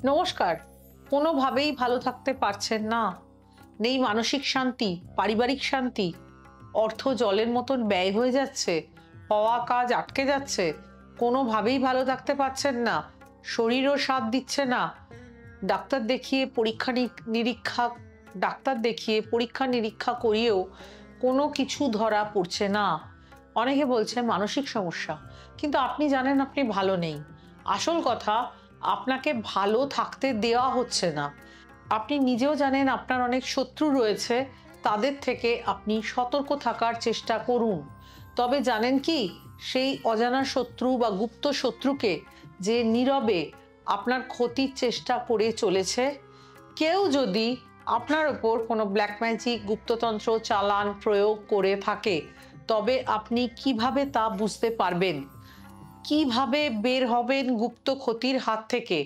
নমস্কার। কোনোভাবেই ভালো থাকতে পারছেন না, নেই মানসিক শান্তি, পারিবারিক শান্তি, অর্থ জলের মতন ব্যয় হয়ে যাচ্ছে, হওয়া কাজ আটকে যাচ্ছে, কোনোভাবেই ভালো থাকতে পারছেন না, শরীরও সাথ দিচ্ছে না, ডাক্তার দেখিয়ে পরীক্ষা নিরীক্ষা করিয়েও কোনো কিছু ধরা পড়ছে না। অনেকে বলছে মানসিক সমস্যা, কিন্তু আপনি জানেন আপনি ভালো নেই। আসল কথা, আপনাকে ভালো থাকতে দেওয়া হচ্ছে না। আপনি নিজেও জানেন আপনার অনেক শত্রু রয়েছে, তাদের থেকে আপনি সতর্ক থাকার চেষ্টা করুন। তবে জানেন কি, সেই অজানা শত্রু বা গুপ্ত শত্রুকে যে নীরবে আপনার ক্ষতির চেষ্টা করে চলেছে, কেউ যদি আপনার ওপর কোনো ব্ল্যাক ম্যাজিক, গুপ্ততন্ত্র চালান প্রয়োগ করে থাকে, তবে আপনি কিভাবে তা বুঝতে পারবেন? কিভাবে বের হবেন গুপ্ত ক্ষতির হাত থেকে?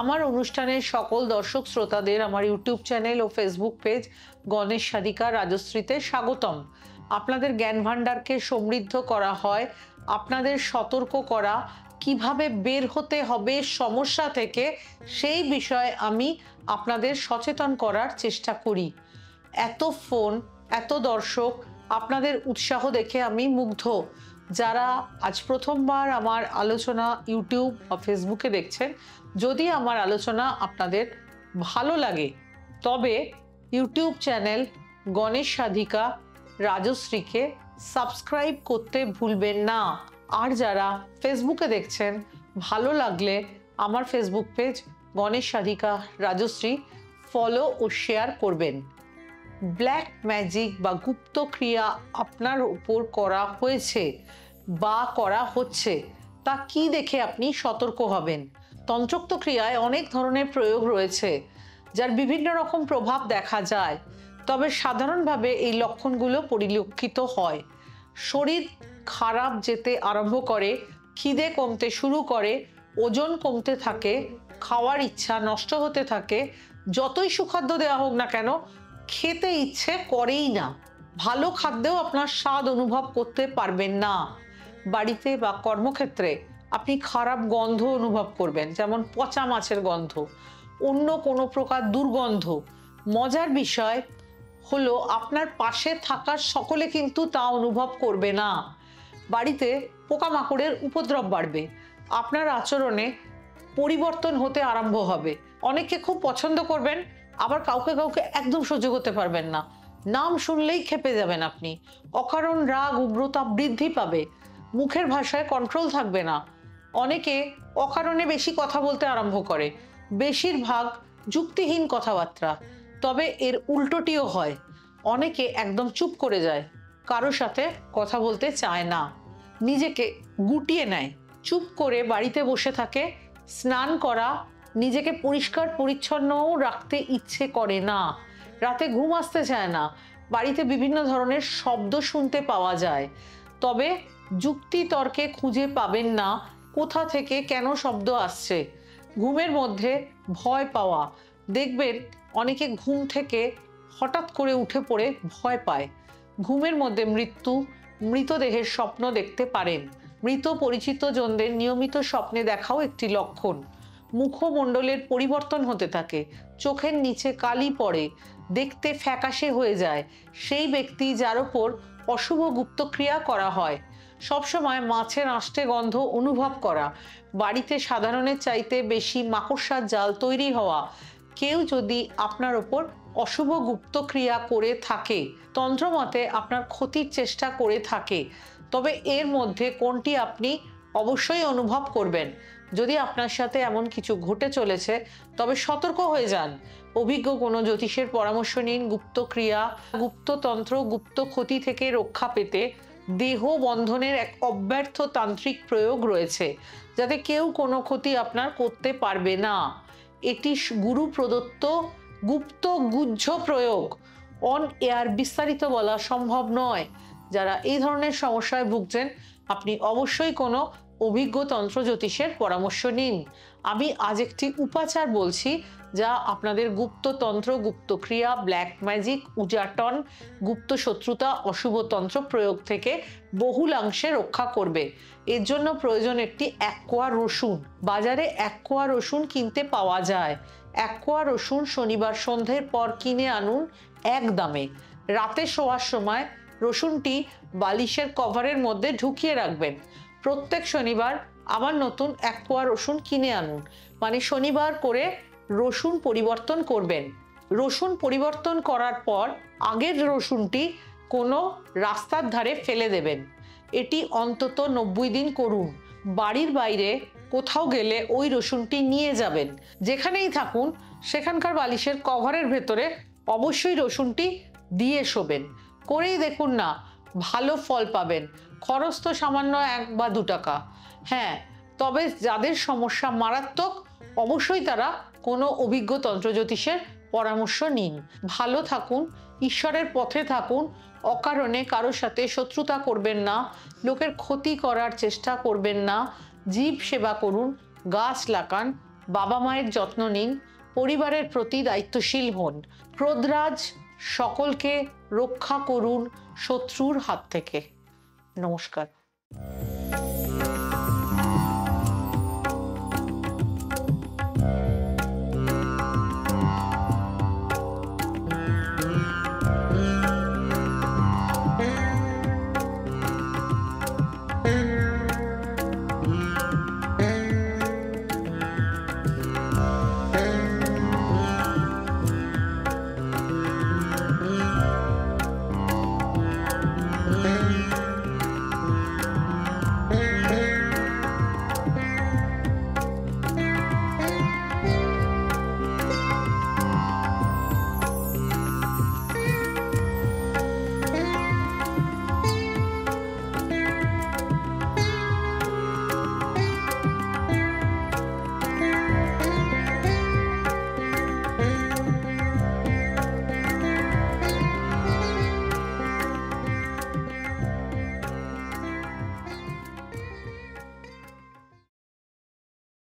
আমার অনুষ্ঠানের সকল দর্শক শ্রোতাদের আমার ইউটিউব চ্যানেল ও ফেসবুক পেজ গণেশ সাধিকা রাজশ্রীতে স্বাগতম। আপনাদের জ্ঞান ভাণ্ডারকে সমৃদ্ধ করা হয়, আপনাদের সতর্ক করা, কিভাবে বের হতে হবে সমস্যা থেকে, সেই বিষয়ে আমি আপনাদের সচেতন করার চেষ্টা করি। এত ফোন, এত দর্শক, আপনাদের উৎসাহ দেখে আমি মুগ্ধ। যারা আজ প্রথমবার আমার আলোচনা ইউটিউব বা ফেসবুকে দেখছেন, যদি আমার আলোচনা আপনাদের ভালো লাগে, তবে ইউটিউব চ্যানেল গণেশ সাধিকা রাজশ্রীকে সাবস্ক্রাইব করতে ভুলবেন না। আর যারা ফেসবুকে দেখছেন, ভালো লাগলে আমার Facebook page Ganesh Sadhika Rajashree follow ও শেয়ার করবেন। ব্ল্যাক ম্যাজিক বা গুপ্ত ক্রিয়া আপনার উপর করা হয়েছে বা করা হচ্ছে, তা কি দেখে আপনি সতর্ক হবেন? তন্ত্রোক্ত ক্রিয়ায় অনেক ধরনের প্রয়োগ রয়েছে, যার বিভিন্ন রকম প্রভাব দেখা যায়। তবে সাধারণভাবে এই লক্ষণগুলো পরিলক্ষিত হয়: শরীর খারাপ যেতে আরম্ভ করে, খিদে কমতে শুরু করে, ওজন কমতে থাকে, খাওয়ার ইচ্ছা নষ্ট হতে থাকে, যতই সুখাদ্য দেওয়া হোক না কেন খেতে ইচ্ছে করেই না, ভালো খাদ্যেও আপনার স্বাদ অনুভব করতে পারবেন না। বাড়িতে বা কর্মক্ষেত্রে আপনি খারাপ গন্ধ অনুভব করবেন, যেমন পচা মাছের গন্ধ, অন্য কোনো প্রকার দুর্গন্ধ। মজার বিষয় হলো, আপনার পাশে থাকার সকলে কিন্তু তা অনুভব করবে না। বাড়িতে পোকামাকড়ের উপদ্রব বাড়বে, আপনার আচরণে পরিবর্তন হতে আরম্ভ হবে। অনেকে খুব পছন্দ করবেন, আবার কাউকে কাউকে একদম সহ্য করতে পারবেন না। নাম শুনলেই ক্ষেপে যাবেন আপনি। অকারণ রাগ, উগ্রতা বৃদ্ধি পাবে, মুখের ভাষায় কন্ট্রোল থাকবে না। অনেকে অকারণে বেশি কথা বলতে আরম্ভ করে, বেশিরভাগ যুক্তিহীন কথাবার্তা। তবে এর উল্টোটিও হয়, অনেকে একদম চুপ করে যায়, কারো সাথে কথা বলতে চায় না, নিজেকে গুটিয়ে নেয়, চুপ করে বাড়িতে বসে থাকে। স্নান করা, নিজেকে পরিষ্কার পরিচ্ছন্নও রাখতে ইচ্ছে করে না, রাতে ঘুম আসতে চায় না, বাড়িতে বিভিন্ন ধরনের শব্দ শুনতে পাওয়া যায়, তবে যুক্তি তর্কে খুঁজে পাবেন না কোথা থেকে কেন শব্দ আসছে। ঘুমের মধ্যে ভয় পাওয়া, দেখবেন অনেকে ঘুম থেকে হঠাৎ করে উঠে পড়ে ভয় পায়। ঘুমের মধ্যে মৃতদেহের স্বপ্ন দেখতে পারেন। মৃত পরিচিত জনদের নিয়মিত স্বপ্নে দেখাও একটি লক্ষণ। মুখমণ্ডলের পরিবর্তন হতে থাকে, চোখের নিচে কালি পড়ে, দেখতে ফ্যাকাশে হয়ে যায় সেই ব্যক্তি যার ওপর অশুভ গুপ্তক্রিয়া করা হয়। সবসময় মাছের আষ্টে গন্ধ অনুভব করা, বাড়িতে সাধারণের চাইতে বেশি মাকড়সার জাল তৈরি হওয়া। কেউ যদি আপনার ওপর অশুভ গুপ্তক্রিয়া করে থাকে, তন্ত্রমতে আপনার ক্ষতির চেষ্টা করে থাকে, তবে এর মধ্যে কোনটি আপনি অবশ্যই অনুভব করবেন। যদি আপনার সাথে এমন কিছু ঘটে চলেছে, তবে সতর্ক হয়ে যান। অভিজ্ঞ কোনো জ্যোতিষের পরামর্শ নিন। গুপ্তক্রিয়া, গুপ্ততন্ত্র, গুপ্ত ক্ষতি থেকে রক্ষা পেতে দেহ বন্ধনের এক অব্যর্থ তান্ত্রিক প্রয়োগ রয়েছে, যাতে কেউ কোনো ক্ষতি আপনার করতে পারবে না। এটি গুরু প্রদত্ত গুপ্ত গুহ্য প্রয়োগ, অন এয়ার বিস্তারিত বলা সম্ভব নয়। যারা এই ধরনের সমস্যায় ভুগছেন, আপনি অবশ্যই কোনো অভিজ্ঞ তন্ত্র জ্যোতিষের পরামর্শ নিন। আমি আজ একটি উপাচার বলছি, যা আপনাদের গুপ্ততন্ত্র, গুপ্তক্রিয়া, ব্ল্যাক ম্যাজিক, উজাটন, গুপ্ত শত্রুতা, অশুভ তন্ত্র প্রয়োগ থেকে বহুলাংশে রক্ষা করবে। এর জন্য প্রয়োজন একটি 1 কোয়া রসুন। বাজারে 1 কোয়া রসুন কিনতে পাওয়া যায়। 1 কোয়া রসুন শনিবার সন্ধ্যের পর কিনে আনুন এক দামে। রাতে শোয়ার সময় রসুনটি বালিশের কভারের মধ্যে ঢুকিয়ে রাখবেন। প্রত্যেক শনিবার আবার নতুন 1 কোয়া রসুন কিনে আনুন, মানে শনিবার করে রসুন পরিবর্তন করবেন। রসুন পরিবর্তন করার পর আগের রসুনটি কোনো রাস্তার ধারে ফেলে দেবেন। এটি অন্তত 90 দিন করুন। বাড়ির বাইরে কোথাও গেলে ওই রসুনটি নিয়ে যাবেন। যেখানেই থাকুন সেখানকার বালিশের কভারের ভেতরে অবশ্যই রসুনটি দিয়ে শোবেন। করেই দেখুন না, ভালো ফল পাবেন। খরচ তো সামান্য 1 বা 2 টাকা। হ্যাঁ, তবে যাদের সমস্যা মারাত্মক, অবশ্যই তারা কোনো অভিজ্ঞ তন্ত্রজ্যোতিষের পরামর্শ নিন। ভালো থাকুন, ঈশ্বরের পথে থাকুন, অকারণে কারোর সাথে শত্রুতা করবেন না, লোকের ক্ষতি করার চেষ্টা করবেন না, জীব সেবা করুন, গাছ লাগান, বাবা মায়ের যত্ন নিন, পরিবারের প্রতি দায়িত্বশীল হন। প্রদ্রাজ সকলকে রক্ষা করুন শত্রুর হাত থেকে। নমস্কার।